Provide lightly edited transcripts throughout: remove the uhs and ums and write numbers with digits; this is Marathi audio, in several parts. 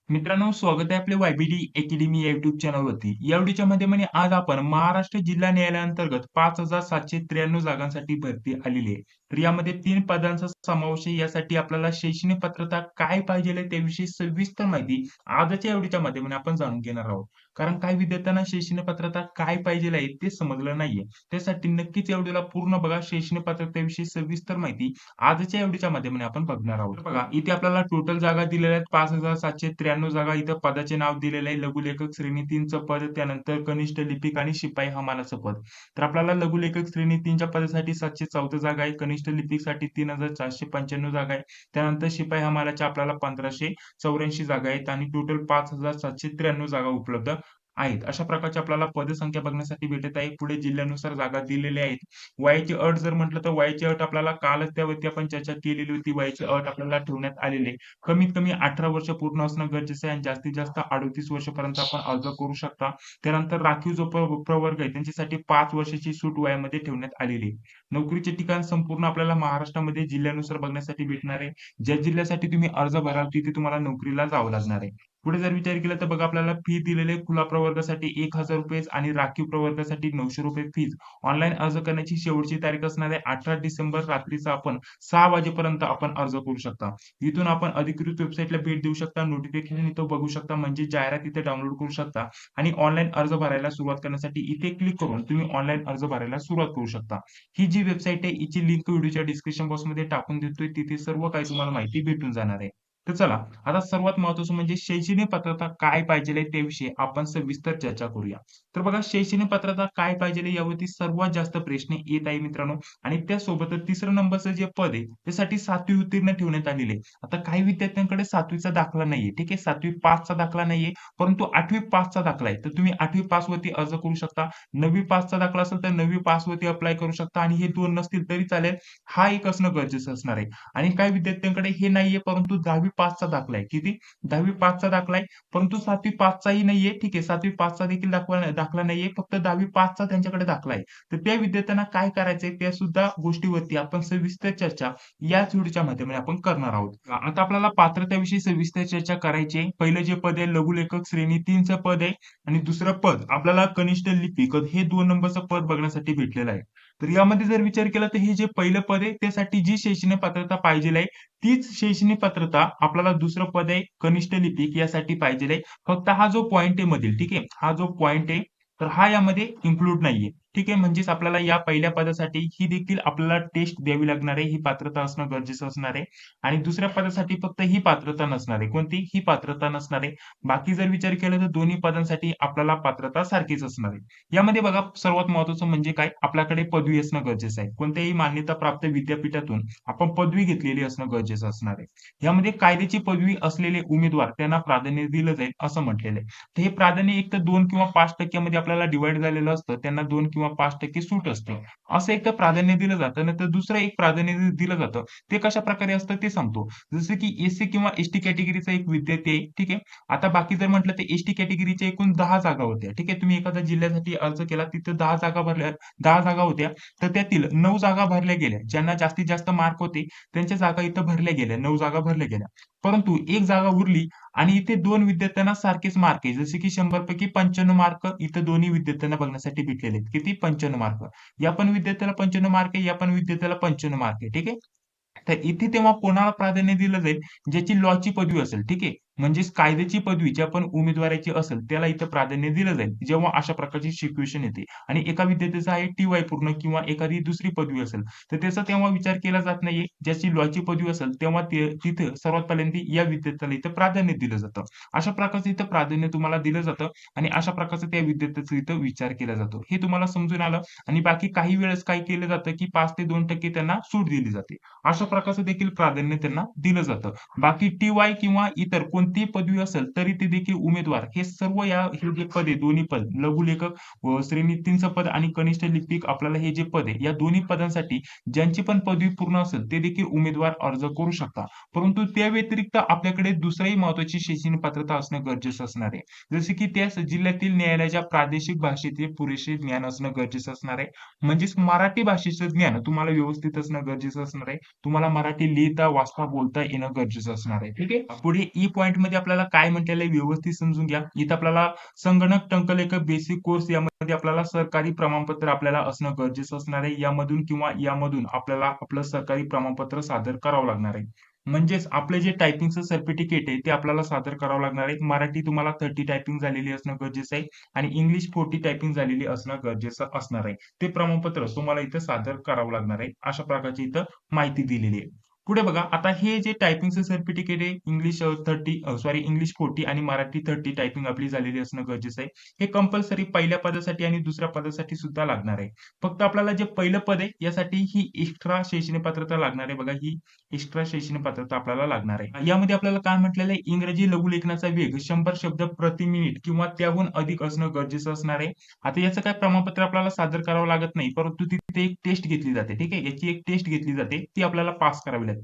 मित्रांनो, स्वागत आहे आपल्या वायबीडी अकॅडमी या युट्यूब चॅनलवरती. या व्हिडिओच्या माध्यमाने आज आपण महाराष्ट्र जिल्हा न्यायालयाअंतर्गत 5,793 जागांसाठी भरती आलेली आहे. तर यामध्ये 3 पदांचा समावेश आहे. यासाठी आपल्याला शैक्षणिक पात्रता काय पाहिजे त्याविषयी सविस्तर माहिती आजच्या या व्हिडिओच्या माध्यमाने आपण जाणून घेणार आहोत. कारण काही विद्यार्थ्यांना शैक्षणिक पात्रता काय पाहिजे आहे ते समजलं नाहीये. त्यासाठी नक्कीच या व्हिडिओला पूर्ण बघा. शैक्षणिक पात्रतेविषयी सविस्तर माहिती आजच्या या व्हिडिओच्या माध्यमाने आपण बघणार आहोत. तर बघा, इथे आपल्याला टोटल जागा दिलेल्या आहेत 5,793 जागा. इथं पदाचे नाव दिलेले आहे लघुलेखक श्रेणी 3चं पद, त्यानंतर कनिष्ठ लिपिक आणि शिपाई हमालाचं पद. तर आपल्याला लघुलेखक श्रेणी 3च्या पदासाठी 714 जागा आहे, कनिष्ठ लिपिकसाठी 3,495 जागा आहे, त्यानंतर शिपाई हमालाच्या आपल्याला 1,584 जागा आहेत आणि टोटल 5,793 जागा उपलब्ध आहेत. अशा प्रकारची आपल्याला पदसंख्या बघण्यासाठी भेटत आहे. पुढे जिल्ह्यानुसार जागा दिलेल्या आहेत. वयाची अट जर म्हटलं तर वयाची अट आपल्याला कालच त्यावरती आपण चर्चा केलेली होती. वयाची अट आपल्याला ठेवण्यात आलेली आहे. कमीत कमी 18 वर्ष पूर्ण असणं गरजेचं आहे आणि जास्तीत जास्त 38 वर्षापर्यंत आपण अर्ज करू शकता. त्यानंतर राखीव जो प्रवर्ग आहे त्यांच्यासाठी 5 वर्षाची सूट वयामध्ये ठेवण्यात आलेली आहे. नोकरीचे ठिकाण संपूर्ण आपल्याला महाराष्ट्रामध्ये जिल्ह्यानुसार बघण्यासाठी भेटणार आहे. ज्या जिल्ह्यासाठी तुम्ही अर्ज भराल तिथे तुम्हाला नोकरीला जावं लागणार आहे. पुढे जर विचार केला तर बघा, आपल्याला फी दिलेली आहे. खुला प्रवर्गासाठी 1,000 रुपये आणि राखीव प्रवर्गासाठी 900 रुपये फीज. ऑनलाईन अर्ज करण्याची शेवटची तारीख असणार आहे 18 डिसेंबर रात्रीचा आपण 6 वाजेपर्यंत आपण अर्ज करू शकता. इथून आपण अधिकृत वेबसाईटला भेट देऊ शकता. नोटिफिकेशन इथं बघू शकता, म्हणजे जाहिरात इथे डाउनलोड करू शकता आणि ऑनलाईन अर्ज भरायला सुरुवात करण्यासाठी इथे क्लिक करून तुम्ही ऑनलाईन अर्ज भरायला सुरुवात करू शकता. ही जी वेबसाईट आहे हिची लिंक व्हिडिओच्या डिस्क्रिप्शन बॉक्समध्ये टाकून देतोय. तिथे सर्व काही तुम्हाला माहिती भेटून जाणार आहे. तर चला, आता सर्वात महत्त्वाचं म्हणजे शैक्षणिक पात्रता काय पाहिजे त्याविषयी आपण सविस्तर चर्चा करूया. तर बघा, शैक्षणिक पात्रता काय पाहिजे यावरती सर्वात जास्त प्रश्न येत आहे मित्रांनो. आणि त्यासोबतच तिसरं नंबरचं जे पद आहे त्यासाठी 7वी उत्तीर्ण ठेवण्यात आलेले आहे. आता काही विद्यार्थ्यांकडे 7वीचा दाखला नाहीये, ठीक आहे, 7वी पासचा दाखला नाहीये, परंतु 8वी पासचा दाखला आहे. तर तुम्ही 8वी पास वरती अर्ज करू शकता. 9वी पासचा दाखला असेल तर 9वी पास वरती अप्लाय करू शकता आणि हे दोन नसतील तरी चालेल. हा एक असणं गरजेचं असणार आहे. आणि काही विद्यार्थ्यांकडे हे नाहीये, परंतु 10वी पासचा दाखला आहे. किती? 10वी पासचा दाखला आहे, परंतु 7वी पासचाही नाहीये. ठीक आहे, 7वी पासचा देखील दाखला नाहीये, फक्त 10वी पासचा त्यांच्याकडे दाखला आहे. तर त्या विद्यार्थ्यांना काय करायचंय त्या सुद्धा गोष्टीवरती आपण सविस्तर चर्चा याच व्हिडिओच्या माध्यमाने आपण करणार आहोत. आता आपल्याला पात्रतेविषयी सविस्तर चर्चा करायची आहे. पहिलं जे पद आहे लघुलेखक श्रेणी 3चं पद आहे आणि दुसरं पद आपल्याला कनिष्ठ लिपिक हे 2 नंबरचं पद बघण्यासाठी भेटलेलं आहे. तर यामध्ये जर विचार केला तर हे जे पहिलं पद आहे त्यासाठी जी शैक्षणिक पात्रता पाहिजे आहे तीच शैक्षणिक पात्रता आपल्याला दुसरं पद आहे कनिष्ठ लिपिक यासाठी पाहिजे आहे. फक्त हा जो पॉइंट आहे मधील, ठीक आहे, हा जो पॉइंट आहे तर हा यामध्ये इन्क्लूड नाहीये. ठीक आहे, म्हणजेच आपल्याला या पहिल्या पदासाठी ही देखील आपल्याला टेस्ट द्यावी लागणार आहे. ही पात्रता असणं गरजेचं असणार आहे. आणि दुसऱ्या पदासाठी फक्त ही पात्रता नसणार आहे. कोणती? ही पात्रता नसणार आहे. बाकी जर विचार केला तर दोन्ही पदांसाठी आपल्याला पात्रता सारखीच असणार आहे. यामध्ये बघा, सर्वात महत्त्वाचं म्हणजे काय, आपल्याकडे पदवी असणं गरजेचं आहे. कोणत्याही मान्यता प्राप्त विद्यापीठातून आपण पदवी घेतलेली असणं गरजेचं असणार आहे. यामध्ये कायद्याची पदवी असलेले उमेदवार त्यांना प्राधान्य दिलं जाईल असं म्हटलेलं आहे. तर हे प्राधान्य एक तर 2 किंवा 5% मध्ये आपल्याला डिवाइड झालेलं असतं. त्यांना 2 किंवा 5% सूट असते. असं एक तर प्राधान्य दिलं जातं. नंतर दुसरं एक प्राधान्य दिलं जातं. ते कशा प्रकारे असतं ते सांगतो. जसं की एससी किंवा एसटी कॅटेगरीचा एक विद्यार्थी आहे, ठीक आहे. आता बाकी जर म्हटलं तर एसटी कॅटेगरीच्या एकूण 10 जागा होत्या. ठीक आहे, तुम्ही एखाद्या जिल्ह्यासाठी अर्ज केला, तिथे 10 जागा भरल्या, 10 जागा होत्या. तर त्यातील 9 जागा भरल्या गेल्या. ज्यांना जास्तीत जास्त मार्क होते त्यांच्या जागा इथं भरल्या गेल्या. 9 जागा भरल्या गेल्या. परंतु एक जागा उरली आणि इथे 2 विद्यार्थ्यांना सारखेच मार्क आहे. जसे की 100 पैकी 95 मार्क इथं दोन्ही विद्यार्थ्यांना बघण्यासाठी भेटलेले आहेत. किती? 95 मार्क. या पण विद्यार्थ्याला 95 मार्क आहे, या पण विद्यार्थ्याला 95 मार्क आहे. ठीक आहे. तर इथे तेव्हा कोणाला प्राधान्य दिलं जाईल? ज्याची लॉची पदवी असेल, ठीक आहे. म्हणजेच कायद्याची पदवी ज्या पण उमेदवाराची असेल त्याला इथं प्राधान्य दिलं जाईल. जेव्हा अशा प्रकारची सिच्युएशन येते आणि एका विद्यार्थ्याचा आहे टी-वाय पूर्ण किंवा एखादी दुसरी पदवी असेल, तर त्याचा तेव्हा विचार केला जात नाहीये. ज्याची लॉची पदवी असेल तेव्हा तिथे सर्वात पहिल्यांदा या विद्यार्थ्याला इथं प्राधान्य दिलं जातं. अशा प्रकारचं इथं प्राधान्य तुम्हाला दिलं जातं आणि अशा प्रकारचं त्या विद्यार्थ्याचा इथं विचार केला जातो. हे तुम्हाला समजून आलं. आणि बाकी काही वेळेस काय केलं जातं की 5 ते 2% त्यांना सूट दिली जाते. अशा प्रकारचं देखील प्राधान्य त्यांना दिलं जातं. बाकी टी-वाय किंवा इतर कोणतीही पदवी असेल तरी ते देखील उमेदवार हे सर्व हे जे पद आहे दोन्ही पद लघुलेखक श्रेणी 3चं पद आणि कनिष्ठ लिपिक आपल्याला हे जे पद आहे या दोन्ही पदांसाठी ज्यांची पण पदवी पूर्ण असेल ते देखील उमेदवार अर्ज करू शकता. परंतु त्या व्यतिरिक्त आपल्याकडे दुसरीही महत्त्वाची शैक्षणिक पात्रता असणं गरजेचं असणार आहे. जसे की त्या जिल्ह्यातील न्यायालयाच्या प्रादेशिक भाषेचे पुरेसे ज्ञान असणं गरजेचं असणार आहे. म्हणजेच मराठी भाषेचं ज्ञान तुम्हाला व्यवस्थित असणं गरजेचं असणार आहे. तुम्हाला मराठी लिहिता, वाचता, बोलता येणं गरजेचं असणार आहे. ठीक आहे. पुढे ई पॉइंट मध्ये आपल्याला काय म्हटलेलं आहे व्यवस्थित समजून घ्या. इथं आपल्याला संगणक टंकलेखक बेसिक कोर्स यामध्ये आपल्याला सरकारी प्रमाणपत्र आपल्याला असणं गरजेचं असणार आहे. यामधून किंवा यामधून आपल्याला आपलं सरकारी प्रमाणपत्र सादर करावं लागणार आहे. म्हणजेच आपले जे टायपिंगचं सर्टिफिकेट आहे ते आपल्याला सादर करावं लागणार आहे. मराठी तुम्हाला 30 टायपिंग झालेली असणं गरजेचं आहे आणि इंग्लिश 40 टायपिंग झालेली असणं गरजेचं असणार आहे. ते प्रमाणपत्र तुम्हाला इथं सादर करावं लागणार आहे. अशा प्रकारची इथं माहिती दिलेली आहे. पुढे बघा आता हे जे टायपिंगचं सर्टिफिकेट आहे इंग्लिश 40 आणि मराठी 30 टायपिंग आपली झालेली असणं गरजेचं आहे. हे कंपल्सरी पहिल्या पदासाठी आणि दुसऱ्या पदासाठी सुद्धा लागणार आहे. फक्त आपल्याला जे पहिलं पद आहे यासाठी ही एक्स्ट्रा शैक्षणिक पात्रता लागणार आहे. बघा ही एक्स्ट्रा शैक्षणिक पात्रता आपल्याला लागणार आहे. यामध्ये आपल्याला काय म्हटलेलं आहे इंग्रजी लघुलेखनाचा वेग 100 शब्द प्रति मिनिट किंवा त्याहून अधिक असणं गरजेचं असणार आहे. आता याचं काय प्रमाणपत्र आपल्याला सादर करावं लागत नाही, परंतु तिथे एक टेस्ट घेतली जाते. ठीक आहे. याची एक टेस्ट घेतली जाते. ती आपल्याला पास करावी लागते.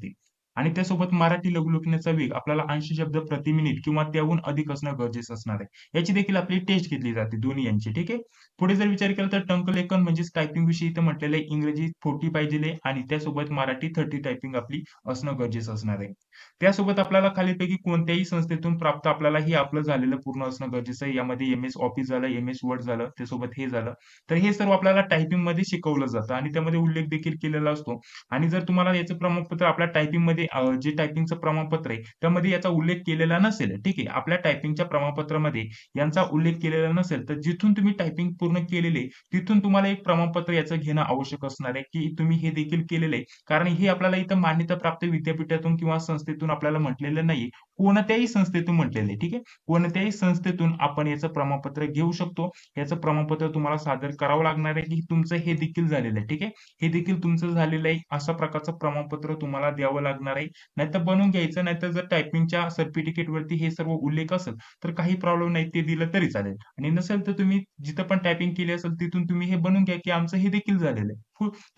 आणि त्यासोबत मराठी लघुलेखनाचा वेग आपल्याला 80 शब्द प्रति मिनिट किंवा त्याहून अधिक असणं गरजेचं असणार आहे. याची देखील आपली टेस्ट घेतली जाते दोन्ही यांची. ठीक आहे. पुढे जर विचार केला तर टंकलेखन म्हणजेच टायपिंग विषयी इथं म्हटलेलं आहे इंग्रजी 40 पाहिजे आणि त्यासोबत मराठी 30 टायपिंग आपली असणं गरजेचं असणार आहे. त्यासोबत आपल्याला खालीलपैकी कोणत्याही संस्थेतून प्राप्त आपल्याला हे आपलं झालेलं पूर्ण असणं गरजेचं आहे. यामध्ये एम-एस ऑफिस झालं, एम-एस वर्ड झालं, त्यासोबत हे झालं. तर हे सर्व आपल्याला टायपिंग मध्ये शिकवलं जातं आणि त्यामध्ये उल्लेख देखील केलेला असतो. आणि जर तुम्हाला याचं प्रमाणपत्र आपल्या टायपिंगमध्ये जे टायपिंगचं प्रमाणपत्र आहे त्यामध्ये याचा उल्लेख केलेला नसेल, ठीक आहे. आपल्या टायपिंगच्या प्रमाणपत्रामध्ये यांचा उल्लेख केलेला नसेल तर जिथून तुम्ही टायपिंग पूर्ण केलेले तिथून तुम्हाला एक प्रमाणपत्र याचं घेणं आवश्यक असणार आहे की तुम्ही हे देखील केलेलं आहे. कारण हे आपल्याला इथं मान्यता प्राप्त विद्यापीठातून किंवा संस्थेतून आपल्याला म्हटलेलं नाही. कोणत्याही संस्थेतून म्हटलेलं आहे. ठीक आहे. कोणत्याही संस्थेतून आपण याचं प्रमाणपत्र घेऊ शकतो. याचं प्रमाणपत्र तुम्हाला सादर करावं लागणार आहे की तुमचं हे देखील झालेलं आहे. ठीक आहे. हे देखील तुमचं झालेलं आहे. अशा प्रकारचं प्रमाणपत्र तुम्हाला द्यावं लागणार आहे. नाहीतर बनवून घ्यायचं. नाहीतर जर टायपिंगच्या सर्टिफिकेट वरती हे सर्व उल्लेख असेल तर काही प्रॉब्लेम नाही. ते दिलं तरी चालेल. आणि नसेल तर तुम्ही जिथं पण टायपिंग केली असेल तिथून तुम्ही हे बनवून घ्या की आमचं हे देखील झालेलं आहे.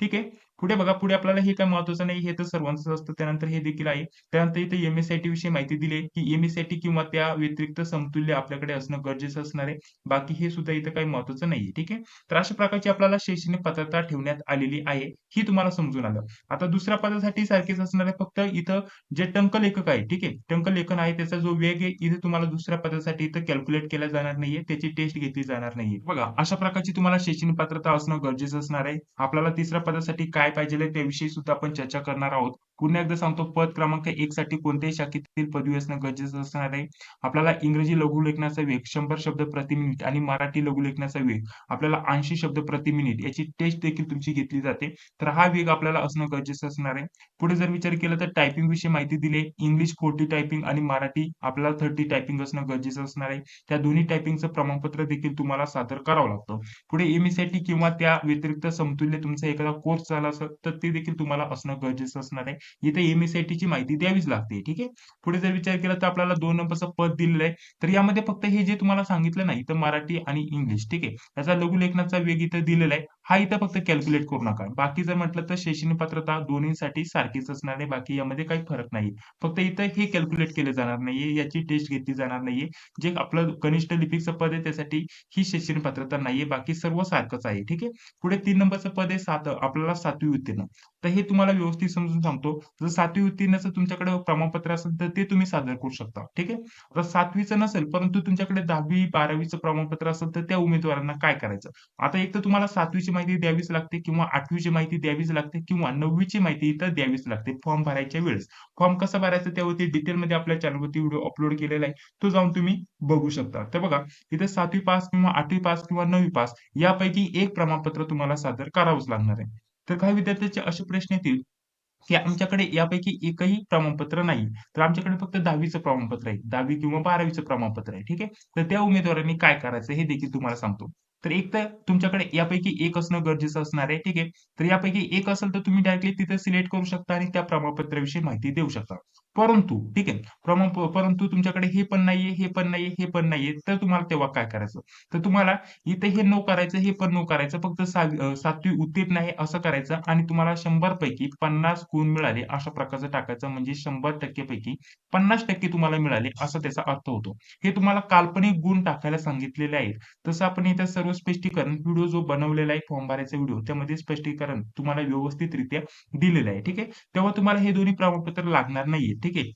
ठीक आहे. पुढे बघा पुढे आपल्याला हे काय महत्वाचं नाही. हे तर सर्वांचं असतं. त्यानंतर हे देखील आहे. त्यानंतर इथे एम-एस-सी-आय-टी विषयी माहिती दिली आहे की एम-एस-सी-आय-टी किंवा त्या व्यतिरिक्त समतुल्य आपल्याकडे असणं गरजेचं असणार आहे. बाकी हे सुद्धा इथं काही महत्वाचं नाहीये. ठीक आहे. तर अशा प्रकारची आपल्याला शैक्षणिक पात्रता ठेवण्यात आलेली आहे. ही तुम्हाला समजून आलं. आता दुसऱ्या पदासाठी सारखेच असणार आहे. फक्त इथं जे टंकलेखक आहे, ठीक आहे. टंकलेखन आहे त्याचा जो वेग आहे इथे तुम्हाला दुसऱ्या पदासाठी इथं कॅल्क्युलेट केला जाणार नाहीये. त्याची टेस्ट घेतली जाणार नाहीये. बघा अशा प्रकारची तुम्हाला शैक्षणिक पात्रता असणं गरजेचं असणार आहे. आपल्याला तिसऱ्या पदासाठी काय पाहिजे त्याविषयी सुद्धा आपण चर्चा करणार आहोत. पुन्हा एकदा सांगतो पद क्रमांक 1 साठी कोणत्याही शाखेतील पदवी असणं गरजेचं असणार आहे. आपल्याला इंग्रजी लघुलेखनाचा वेग 100 शब्द प्रति मिनिट आणि मराठी लघुलेखनाचा वेग आपल्याला 80 शब्द प्रति मिनिट याची टेस्ट देखील तुमची घेतली जाते. तर हा वेग आपल्याला असणं गरजेचं असणार आहे. पुढे जर विचार केला तर टायपिंग विषयी माहिती दिली आहे. इंग्लिश 40 टायपिंग आणि मराठी आपल्याला 30 टायपिंग असणं गरजेचं असणार आहे. त्या दोन्ही टायपिंगचं प्रमाणपत्र देखील तुम्हाला सादर करावं लागतं. पुढे एम-एस-सी-आय-टी किंवा त्या व्यतिरिक्त समतुल्य तुमचा एखादा कोर्स झाला असेल तर ते देखील तुम्हाला असणं गरजेचं असणार आहे. इथे एम-एस-सी-आय-टी ची माहिती द्यावीच लागते. ठीक आहे. पुढे जर विचार केला तर आपल्याला 2 नंबरचं पद दिलेलं आहे. तर यामध्ये फक्त हे जे तुम्हाला सांगितलं नाही तर मराठी आणि इंग्लिश ठीक आहे. त्याचा लघुलेखनाचा वेग इथं दिलेला आहे. हा इथं फक्त कॅल्क्युलेट करू नका. बाकी जर म्हटलं तर शैक्षणिक पात्रता दोन्हीसाठी सारखीच असणार आहे. बाकी यामध्ये काही फरक नाही. फक्त इथं हे कॅल्क्युलेट केलं जाणार नाहीये. याची टेस्ट घेतली जाणार नाहीये. जे आपलं कनिष्ठ लिपिकचं पद आहे त्यासाठी ही शैक्षणिक पात्रता नाहीये. बाकी सर्व सारखंच आहे. ठीक आहे. पुढे 3 नंबरचं पद आहे आपल्याला 7वी उत्तीर्ण. तर हे तुम्हाला व्यवस्थित समजून सांगतो. जर 7वी उत्तीर्णाचं तुमच्याकडे प्रमाणपत्र असेल तर ते तुम्ही सादर करू शकता. ठीक आहे. तर 7वीचं नसेल परंतु तुमच्याकडे 10वी 12वीचं प्रमाणपत्र असेल तर त्या उमेदवारांना काय करायचं? आता एक तर तुम्हाला 7वीची माहिती द्यावीच लागते किंवा 8वीची माहिती द्यावीच लागते किंवा 9वीची माहिती इथं द्यावीच लागते फॉर्म भरायच्या वेळेस. फॉर्म कसा भरायचा त्यावरती डिटेलमध्ये आपल्या चॅनलवरती व्हिडिओ अपलोड केलेला आहे. तो जाऊन तुम्ही बघू शकता. तर बघा इथे 7वी पास किंवा 8वी पास किंवा 9वी पास यापैकी एक प्रमाणपत्र तुम्हाला सादर करावंच लागणार आहे. तर काही विद्यार्थ्यांचे असे प्रश्न येतील की आमच्याकडे यापैकी एकही प्रमाणपत्र नाही. तर आमच्याकडे फक्त 10वीचं प्रमाणपत्र आहे. 10वी किंवा 12वीचं प्रमाणपत्र आहे. ठीक आहे. तर त्या उमेदवारांनी काय करायचं हे देखील तुम्हाला सांगतो. तर एक तर तुमच्याकडे यापैकी एक असणं गरजेचं असणार आहे. ठीक आहे. तर यापैकी एक असेल तर तुम्ही डायरेक्टली तिथे सिलेक्ट करू शकता आणि त्या प्रमाणपत्राविषयी माहिती देऊ शकता. परंतु ठीक आहे. परंतु तुमच्याकडे हे पण नाहीये, हे पण नाहीये, हे पण नाहीये. तर तुम्हाला तेव्हा काय करायचं? तर तुम्हाला इथे हे नो करायचं, हे पण नो करायचं. फक्त 7वी उत्तीर्ण आहे असं करायचं आणि तुम्हाला 100 पैकी 50 गुण मिळाले अशा प्रकारचं टाकायचं म्हणजे 100% पैकी 50% तुम्हाला मिळाले असा त्याचा अर्थ होतो. हे तुम्हाला काल्पनिक गुण टाकायला सांगितलेले आहेत. तसं आपण इथे सर्व स्पष्टीकरण व्हिडिओ जो बनवलेला आहे फॉर्म भरायचा व्हिडिओ त्यामध्ये स्पष्टीकरण तुम्हाला व्यवस्थितरित्या दिलेलं आहे. ठीक आहे. तेव्हा तुम्हाला हे दोन्ही प्रमाणपत्र लागणार नाहीये. ठीक आहे.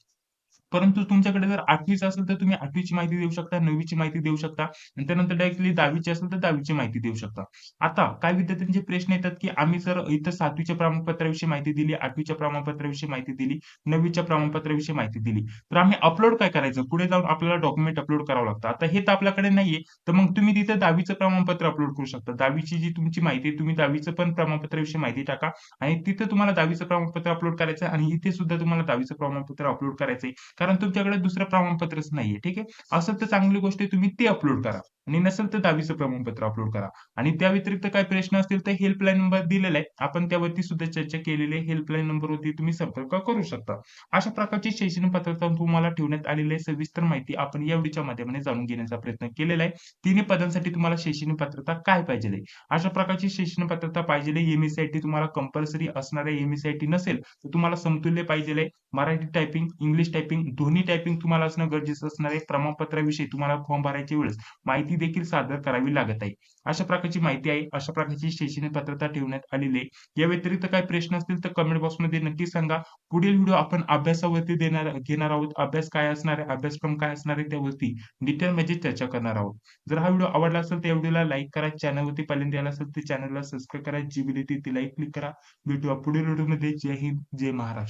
परंतु तुमच्याकडे जर 8वीच असेल तर तुम्ही 8वीची माहिती देऊ शकता, 9वीची माहिती देऊ शकता आणि त्यानंतर डायरेक्टली 10वीची असेल तर 10वीची माहिती देऊ शकता. आता काही विद्यार्थ्यांचे प्रश्न येतात, की आम्ही जर इथं 7वीच्या प्रमाणपत्राविषयी माहिती दिली, 8वीच्या प्रमाणपत्राविषयी माहिती दिली, 9वीच्या प्रमाणपत्राविषयी माहिती दिली, तर आम्ही अपलोड काय करायचं? पुढे जाऊन आपल्याला डॉक्युमेंट अपलोड करावं लागतं. आता हे तर आपल्याकडे नाहीये, तर मग तुम्ही तिथं 10वीचं प्रमाणपत्र अपलोड करू शकता. 10वीची जी तुमची माहिती आहे, तुम्ही 10वीचं पण प्रमाणपत्राविषयी माहिती टाका आणि तिथं तुम्हाला 10वीचं प्रमाणपत्र अपलोड करायचं आहे आणि इथे सुद्धा तुम्हाला 10वीचं प्रमाणपत्र अपलोड करायचंय. कारण तुमच्याकडे दुसरं प्रमाणपत्रच नाहीये. ठीक आहे. असेल तर चांगली गोष्ट आहे, तुम्ही ते अपलोड करा आणि नसेल तर 10वीचं प्रमाणपत्र अपलोड करा. आणि त्या व्यतिरिक्त काही प्रश्न असतील तर हेल्पलाईन नंबर दिलेला आहे. आपण त्यावरती सुद्धा चर्चा केलेली आहे. हेल्पलाईन नंबरवरती तुम्ही संपर्क करू शकता. अशा प्रकारची शैक्षणिक पात्रता तुम्हाला ठेवण्यात आलेली आहे. सविस्तर माहिती आपण या व्हिडिओच्या माध्यमाने जाणून घेण्याचा प्रयत्न केलेला आहे. तिन्ही पदांसाठी तुम्हाला शैक्षणिक पात्रता काय पाहिजे आहे? अशा प्रकारची शैक्षणिक पात्रता पाहिजे आहे. एम-एस-सी-आय-टी तुम्हाला कंपल्सरी असणार आहे. एम-एस-सी-आय-टी नसेल तर तुम्हाला समतुल्य पाहिजे आहे. मराठी टायपिंग, इंग्लिश टायपिंग दोन्ही टायपिंग तुम्हाला असणं गरजेचं असणार आहे. प्रमाणपत्राविषयी तुम्हाला फॉर्म भरायच्या वेळेस माहिती देखील सादर करावी लागत आहे. अशा प्रकारची माहिती आहे. अशा प्रकारची शैक्षणिक पात्रता ठेवण्यात आलेली आहे. या व्यतिरिक्त काही प्रश्न असतील तर कमेंट बॉक्समध्ये नक्की सांगा. पुढील व्हिडिओ आपण अभ्यासावरती घेणार आहोत. अभ्यास काय असणार आहे, अभ्यासक्रम काय असणार आहे त्यावरती डिटेलमध्ये चर्चा करणार आहोत. जर हा व्हिडिओ आवडला असेल तर या व्हिडिओला लाईक करा. चॅनलवरती पहिल्यांदा आला असेल तर चॅनलला सबस्क्राईब करा. जी व्हिडिओ ती लाईक क्लिक करा. भेटूया पुढील व्हिडिओमध्ये. जय हिंद, जय महाराष्ट्र.